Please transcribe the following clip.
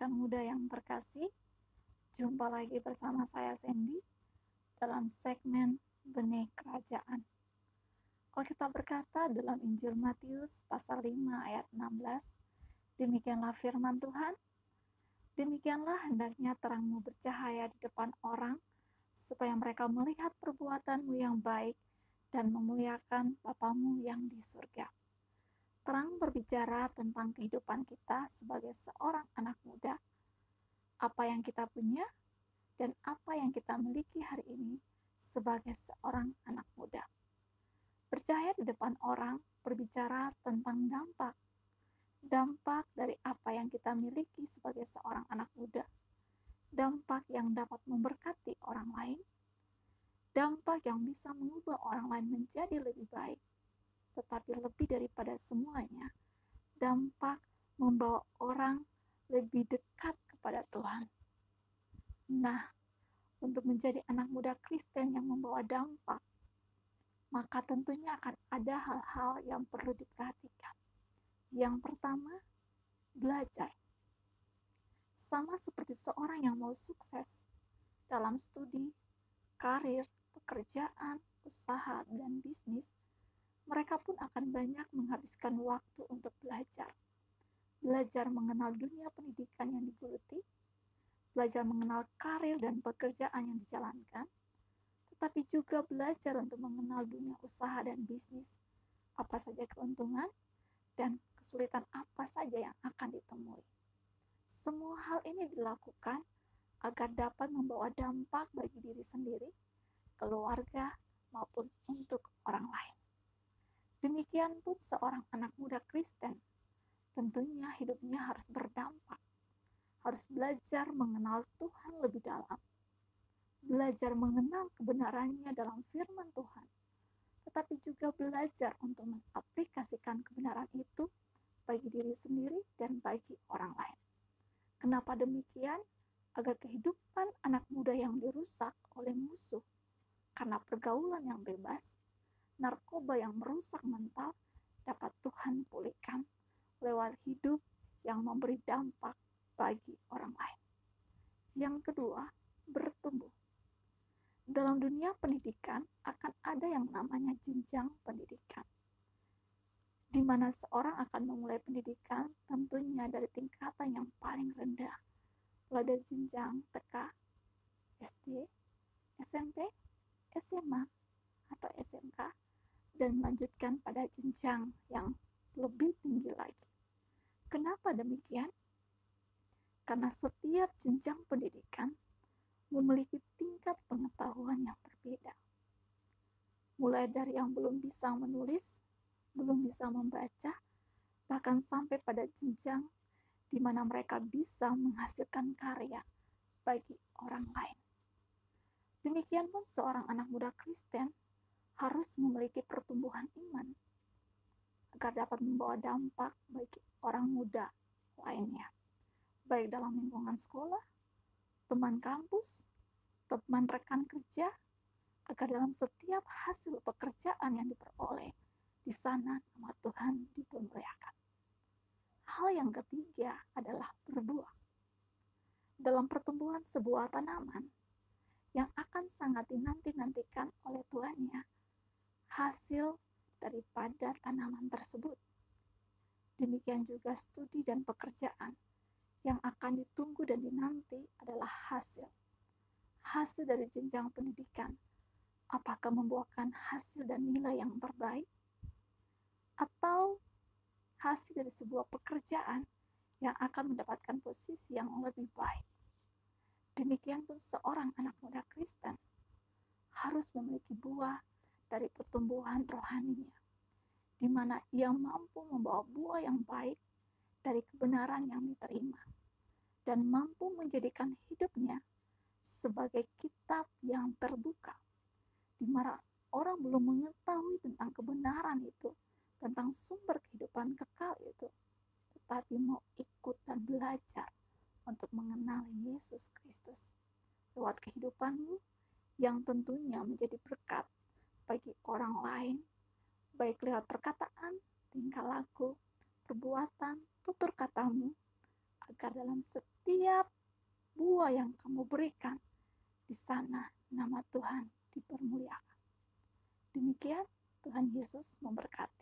rekan muda yang terkasih, jumpa lagi bersama saya Sandy dalam segmen Benih Kerajaan. Alkitab berkata dalam Injil Matius pasal 5 ayat 16, demikianlah firman Tuhan, demikianlah hendaknya terangmu bercahaya di depan orang, supaya mereka melihat perbuatanmu yang baik dan memuliakan Bapamu yang di surga. Terang berbicara tentang kehidupan kita sebagai seorang anak muda, apa yang kita punya, dan apa yang kita miliki hari ini sebagai seorang anak muda. Percaya di depan orang berbicara tentang dampak dari apa yang kita miliki sebagai seorang anak muda, dampak yang dapat memberkati orang lain, dampak yang bisa mengubah orang lain menjadi lebih baik, tetapi lebih daripada semuanya, dampak membawa orang lebih dekat kepada Tuhan. Nah, untuk menjadi anak muda Kristen yang membawa dampak, maka tentunya akan ada hal-hal yang perlu diperhatikan. Yang pertama, belajar. Sama seperti seorang yang mau sukses dalam studi, karir, pekerjaan, usaha, dan bisnis, mereka pun akan banyak menghabiskan waktu untuk belajar. Belajar mengenal dunia pendidikan yang digeluti, belajar mengenal karir dan pekerjaan yang dijalankan, tetapi juga belajar untuk mengenal dunia usaha dan bisnis, apa saja keuntungan dan kesulitan apa saja yang akan ditemui. Semua hal ini dilakukan agar dapat membawa dampak bagi diri sendiri, keluarga, maupun untuk orang lain. Demikian pun seorang anak muda Kristen, tentunya hidupnya harus berdampak, harus belajar mengenal Tuhan lebih dalam, belajar mengenal kebenarannya dalam firman Tuhan, tetapi juga belajar untuk mengaplikasikan kebenaran itu bagi diri sendiri dan bagi orang lain. Kenapa demikian? Agar kehidupan anak muda yang dirusak oleh musuh karena pergaulan yang bebas, narkoba yang merusak mental, dapat Tuhan pulihkan lewat hidup yang memberi dampak bagi orang lain. Yang kedua, bertumbuh. Dalam dunia pendidikan akan ada yang namanya jenjang pendidikan, di mana seorang akan memulai pendidikan tentunya dari tingkatan yang paling rendah, mulai dari jenjang TK, SD, SMP, SMA, atau SMK, dan melanjutkan pada jenjang yang lebih tinggi lagi. Kenapa demikian? Karena setiap jenjang pendidikan memiliki tingkat pengetahuan yang berbeda. Mulai dari yang belum bisa menulis, belum bisa membaca, bahkan sampai pada jenjang di mana mereka bisa menghasilkan karya bagi orang lain. Demikian pun seorang anak muda Kristen harus memiliki pertumbuhan iman agar dapat membawa dampak bagi orang muda lainnya, baik dalam lingkungan sekolah, teman kampus, teman rekan kerja, agar dalam setiap hasil pekerjaan yang diperoleh, di sana nama Tuhan dipermuliakan. Hal yang ketiga adalah berbuah. Dalam pertumbuhan sebuah tanaman yang akan sangat dinanti-nantikan oleh tuannya, hasil daripada tanaman tersebut. Demikian juga studi dan pekerjaan yang akan ditunggu dan dinanti adalah hasil dari jenjang pendidikan. Apakah membuahkan hasil dan nilai yang terbaik, atau hasil dari sebuah pekerjaan yang akan mendapatkan posisi yang lebih baik. Demikian pun seorang anak muda Kristen harus memiliki buah dari pertumbuhan rohaninya, di mana ia mampu membawa buah yang baik dari kebenaran yang diterima, dan mampu menjadikan hidupnya sebagai kitab yang terbuka, di mana orang belum mengetahui tentang kebenaran itu, tentang sumber kehidupan kekal itu, tetapi mau ikut dan belajar untuk mengenal Yesus Kristus lewat kehidupanmu yang tentunya menjadi berkat bagi orang lain, baik lewat perkataan, tingkah laku, perbuatan, tutur katamu, agar dalam setiap buah yang kamu berikan, di sana nama Tuhan dipermuliakan. Demikian, Tuhan Yesus memberkati.